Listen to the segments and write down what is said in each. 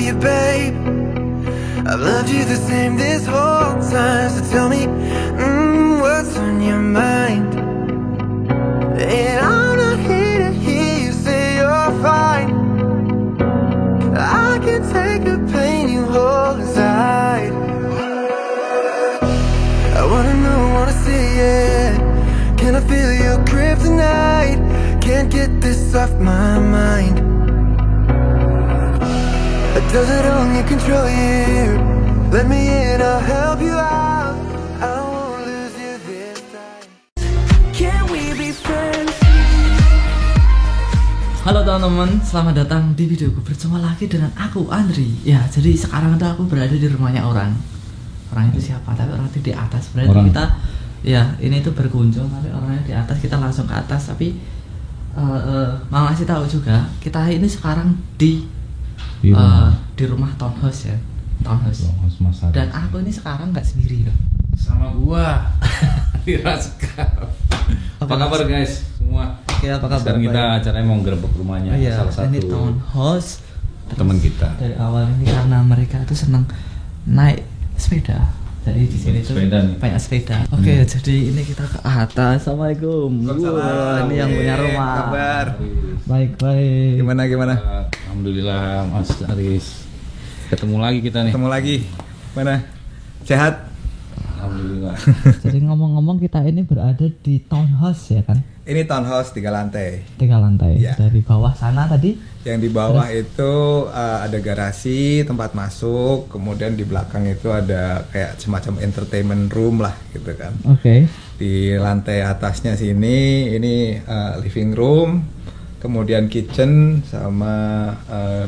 you, babe. I've loved you the same this whole time. So tell me, what's on your mind? And I'm not here to hear you say you're fine. I can take the pain you hold inside. I wanna know, wanna see it. Can I feel your grip tonight? Can't get this off my mind. Does it only control you? Let me in, I'll help you out. I won't lose you this time. Can we be friends? Halo teman-teman, selamat datang di videoku. Berjumpa lagi dengan aku, Andri. Ya, jadi sekarang itu aku berada di rumahnya orang. Orang itu siapa? Tapi orang itu di atas. Berarti orang. kita, ya ini itu berkunjung, tapi orangnya di atas. Kita langsung ke atas. Tapi mau ngasih tahu juga, kita ini sekarang di rumah townhouse ya, townhouse. Dan aku ini sekarang nggak sendiri loh. Sama gua. Diraskap. Apa kabar guys semua? Oke, apa kabar? Sekarang kita acaranya mau gerebek rumahnya salah satu ini townhouse teman kita. Dari awal ini karena mereka itu senang naik sepeda. Jadi di sini tuh banyak sepeda. Oke, jadi ini kita ke atas. Assalamualaikum. Wah, ini yang punya rumah. Kabar? Baik. Gimana? Alhamdulillah Mas Aris. Ketemu lagi kita nih. Ketemu lagi. Mana? Sehat? Alhamdulillah. Jadi ngomong-ngomong kita ini berada di townhouse ya kan? Ini townhouse 3 lantai. 3 lantai. Ya. Dari bawah sana tadi. Yang di bawah itu ada garasi, tempat masuk, kemudian di belakang itu ada kayak semacam entertainment room lah gitu kan. Oke. Di lantai atasnya sini ini living room, kemudian kitchen sama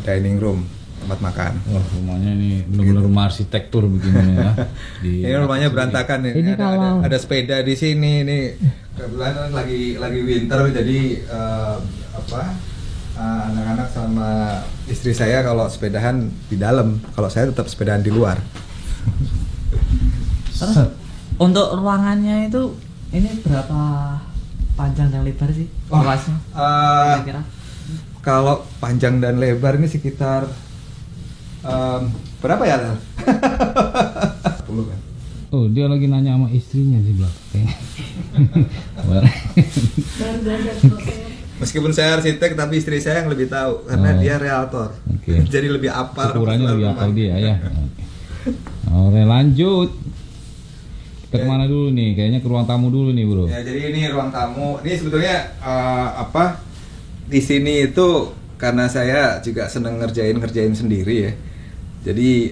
dining room, tempat makan. Wah, rumahnya ini benar-benar rumah arsitektur begini ya. Ini rumahnya berantakan nih. Ini kalau ada sepeda di sini nih. Kebetulan lagi winter jadi anak-anak sama istri saya kalau sepedahan di dalam, kalau saya tetap sepedahan di luar. Terus untuk ruangannya itu ini berapa panjang dan lebar sih? Luasnya? Kira-kira? Kalau panjang dan lebar ini sekitar berapa ya? 10 kan? Oh, dia lagi nanya sama istrinya sih belakang. Meskipun saya arsitek tapi istri saya yang lebih tahu karena dia realtor. Okay. Jadi lebih apal. Ukurannya lebih apal dia ya. Oke, lanjut. Kita kemana dulu nih? Kayaknya ke ruang tamu dulu nih, Bro. Ya, jadi ini ruang tamu. Ini sebetulnya di sini itu karena saya juga seneng ngerjain sendiri ya. Jadi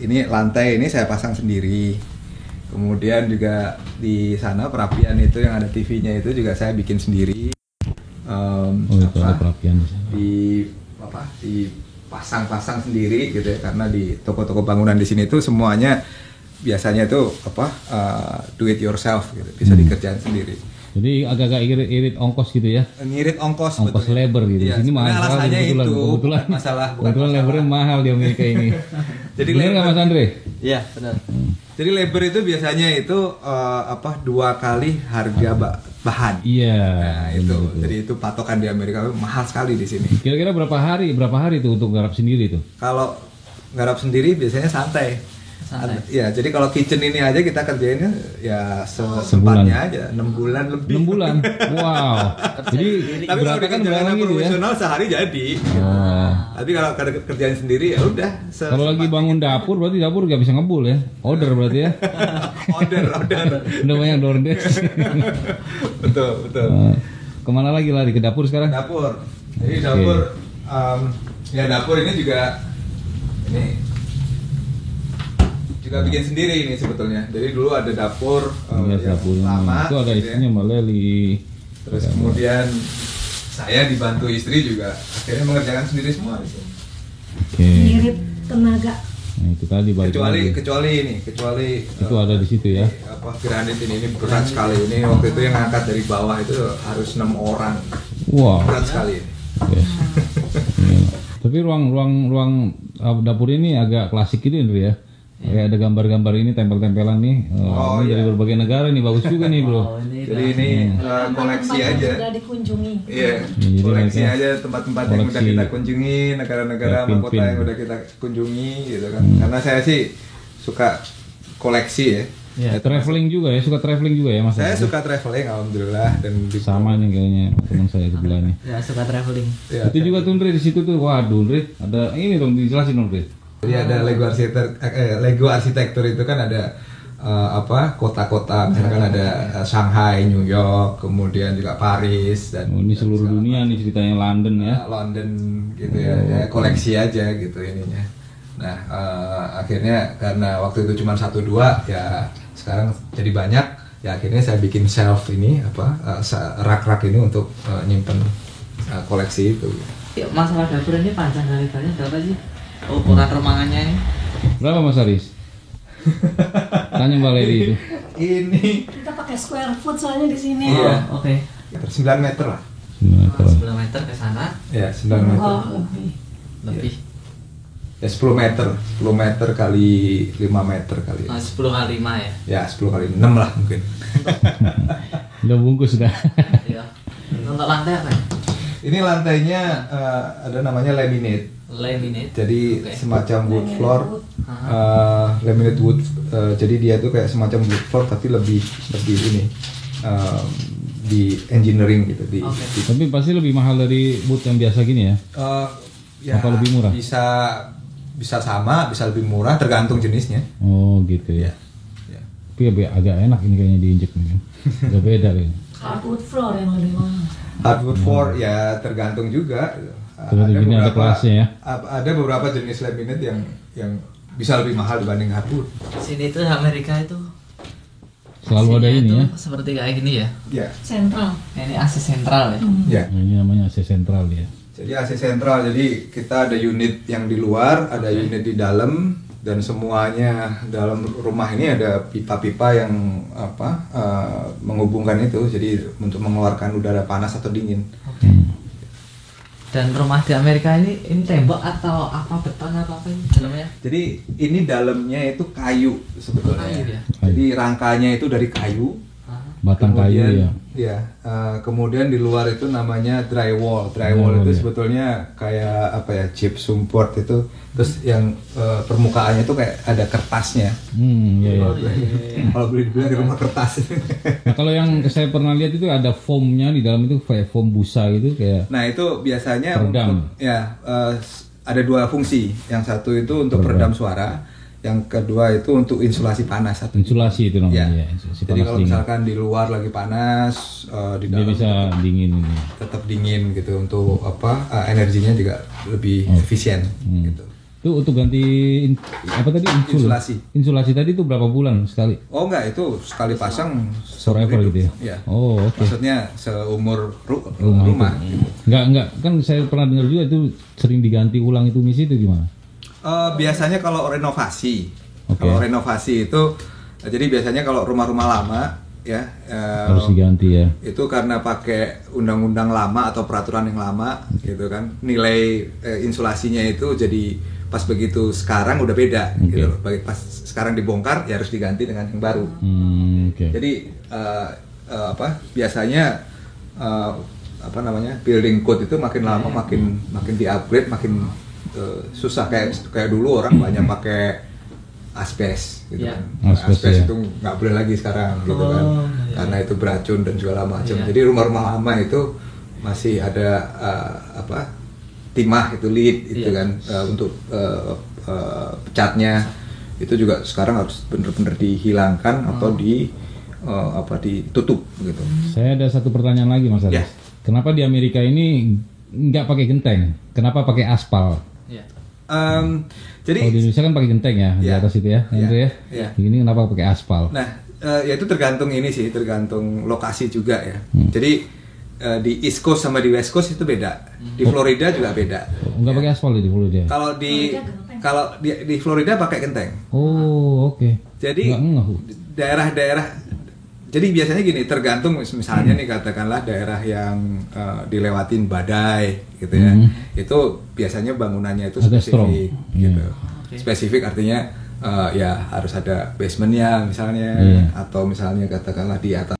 ini lantai ini saya pasang sendiri. Kemudian juga di sana perapian itu yang ada TV-nya itu juga saya bikin sendiri. Itu ada perapian di sana. Dipasang-pasang sendiri gitu ya, karena di toko-toko bangunan di sini itu semuanya biasanya itu do it yourself gitu, bisa dikerjain sendiri. Jadi agak-agak irit ongkos gitu ya. Ngirit ongkos labor gitu. Iya, Di sini mahal sekali kebetulan masalah. Kebetulan labornya mahal di Amerika ini. Jadi benar nggak Mas Andre? Iya, benar. Jadi labor itu biasanya itu 2 kali harga bahan. Iya. Nah, itu. Jadi itu patokan di Amerika mahal sekali di sini. Kira-kira berapa hari tuh untuk garap sendiri tuh? Kalau garap sendiri biasanya santai. Ya, jadi kalau kitchen ini aja kita kerjainnya ya sempatnya aja 6 bulan lebih. 6 bulan. Wow. Jadi tapi kalau dikerjakan profesional sehari jadi. Oh. Tapi kalau kerjaan sendiri ya udah. Kalau lagi bangun dapur berarti dapur nggak bisa ngebul ya. Order berarti ya. order. Udah banyak DoorDash. betul. Kemana lagi lari ke dapur sekarang? Dapur. Jadi dapur dapur ini juga bikin sendiri ini sebetulnya. Jadi dulu ada dapur lama. Itu ada istrinya Mbak Leli. Terus kemudian saya dibantu istri juga akhirnya mengerjakan sendiri semua di sini. Ngirit tenaga. Nah, itu tadi balik kecuali itu ada di situ ya. Granit ini berat sekali. Ini waktu itu yang angkat dari bawah itu harus 6 orang. Wow. Berat sekali ini. Yes. Tapi ruang dapur ini agak klasik gitu ya. Kayak ada gambar-gambar ini tempel-tempelan nih. Ini dari berbagai negara nih, bagus juga nih bro. Jadi ini koleksi Tempat yang aja. sudah dikunjungi. Iya, Jadi koleksi mereka aja tempat-tempat yang udah koleksi kita kunjungi, negara-negara ya, sama kota pin-pin. yang udah kita kunjungi gitu kan. Karena saya sih suka koleksi ya. Ya. Traveling juga ya, suka traveling juga ya Mas? Saya suka traveling alhamdulillah dan Sama nih kayaknya teman saya sebelah nih. Ya suka traveling. Ya, Itu juga tuh Ndre di situ tuh. Waduh Ndre, ada ini dong dijelasin dong Ndre. Jadi ada Lego arsitektur itu kan ada kota-kota, misalkan ada Shanghai, New York, kemudian juga Paris dan Oh, ini seluruh dunia nih ceritanya London ya. London gitu ya, koleksi aja gitu ininya. Nah akhirnya karena waktu itu cuma 1-2 ya sekarang jadi banyak ya akhirnya saya bikin shelf ini rak-rak ini untuk nyimpen koleksi itu. Ya, masalah dapur ini panjang lebarnya berapa sih? Ukuran ruangannya ini? Berapa Mas Aris? Tanya Mbak Leli itu. Ini Kita pakai square foot soalnya di sini. Iya. Oh, oke. 9 meter lah. 10 meter ke sana Ya 9 meter. Oh, lebih. lebih. Ya 10 meter, 10 meter kali 5 meter kali. 10 kali 5 ya. Ya 10 kali 6 lah mungkin. Udah bungkus sudah. Iya. Untuk lantai apa ya? Ini lantainya ada namanya laminate. Laminate. Jadi Oke. semacam wood floor, Aha. laminate wood. Jadi dia tuh kayak semacam wood floor tapi lebih ini di engineering gitu. Oke. Tapi pasti lebih mahal dari boot yang biasa gini ya. Ya, Apa lebih murah? Bisa sama, bisa lebih murah tergantung jenisnya. Oh gitu ya. Ya. Tapi agak enak ini kayaknya diinjek nih. Agak beda kayaknya. Hardwood floor yang lebih mahal. Hardwood floor ya tergantung juga. Tergantung jenis, ada kelasnya ya. Ada beberapa jenis laminate yang bisa lebih mahal dibanding hardwood. Sini tuh Amerika itu Selalu ada isinya ini itu ya. seperti kayak gini ya. Ya, Sentral. Ini AC sentral ya. ya. Nah, ini namanya AC sentral ya. Jadi AC sentral, jadi kita ada unit yang di luar, ada unit di dalam, dan semuanya dalam rumah ini ada pipa-pipa yang menghubungkan itu, jadi untuk mengeluarkan udara panas atau dingin. Oke. Dan rumah di Amerika ini tembok atau apa, beton atau apa ini dalamnya? Jadi ini dalamnya itu kayu sebetulnya. Kayu ya? Jadi rangkanya itu dari kayu. Batang kayu ya. Ya, kemudian di luar itu namanya drywall. Drywall itu ya. sebetulnya kayak apa ya, gypsum board itu. Terus yang permukaannya itu kayak ada kertasnya. Iya. Kalau boleh dibilang di rumah kertas. Nah, kalau yang saya pernah lihat itu ada foamnya di dalam itu kayak foam busa gitu kayak. Nah itu biasanya Peredam. untuk ada dua fungsi. Yang satu itu untuk peredam suara. Yang kedua itu untuk insulasi panas. Insulasi itu namanya Ya. ya. Insulasi Jadi panas kalau dingin. misalkan di luar lagi panas, di Dia dalam bisa dingin ini. tetap dingin gitu, untuk energinya juga lebih efisien gitu. Itu untuk ganti apa tadi Insulasi. Insulasi tadi itu berapa bulan sekali? Oh enggak, itu sekali pasang Forever hidup. gitu ya? Iya. Oh oke. Maksudnya seumur Rumah. rumah. Itu. Enggak kan saya pernah dengar juga itu sering diganti ulang itu misi itu gimana? Biasanya kalau renovasi, Oke. kalau renovasi itu, jadi biasanya kalau rumah-rumah lama ya Harus diganti ya. itu karena pakai undang-undang lama atau peraturan yang lama gitu kan, nilai insulasinya itu jadi pas begitu sekarang udah beda gitu loh. Pas sekarang dibongkar ya harus diganti dengan yang baru. Oke. Jadi biasanya building code itu makin lama makin di-upgrade, makin susah. Kayak dulu orang banyak pakai asbes gitu Ya. kan. Asbes, Asbes ya. itu nggak boleh lagi sekarang gitu kan. Oh, ya. Karena itu beracun dan segala macam. Ya. Jadi rumah-rumah lama itu masih ada timah itu lead itu Ya. kan, untuk catnya itu juga sekarang harus bener-bener dihilangkan atau ditutup gitu. Saya ada satu pertanyaan lagi Mas Aris. Ya. Kenapa di Amerika ini nggak pakai genteng? Kenapa pakai aspal? Ya. Jadi Kalau di Indonesia kan pakai genteng ya, di Ya. atas itu ya, Ya. Andrew ya. Ya. Ini kenapa pakai aspal? nah, ya itu tergantung ini sih, tergantung lokasi juga ya. Jadi di East Coast sama di West Coast itu beda. Di Florida juga beda. Nggak pakai aspal di Florida. Kalau di Florida pakai genteng. Oh oke. Jadi Nggak ngeh. daerah-daerah, jadi biasanya gini, tergantung misalnya nih katakanlah daerah yang dilewatin badai gitu ya, itu biasanya bangunannya itu Agak strong. spesifik gitu. Oke. Spesifik artinya ya harus ada basementnya misalnya, Iya. atau misalnya katakanlah di atas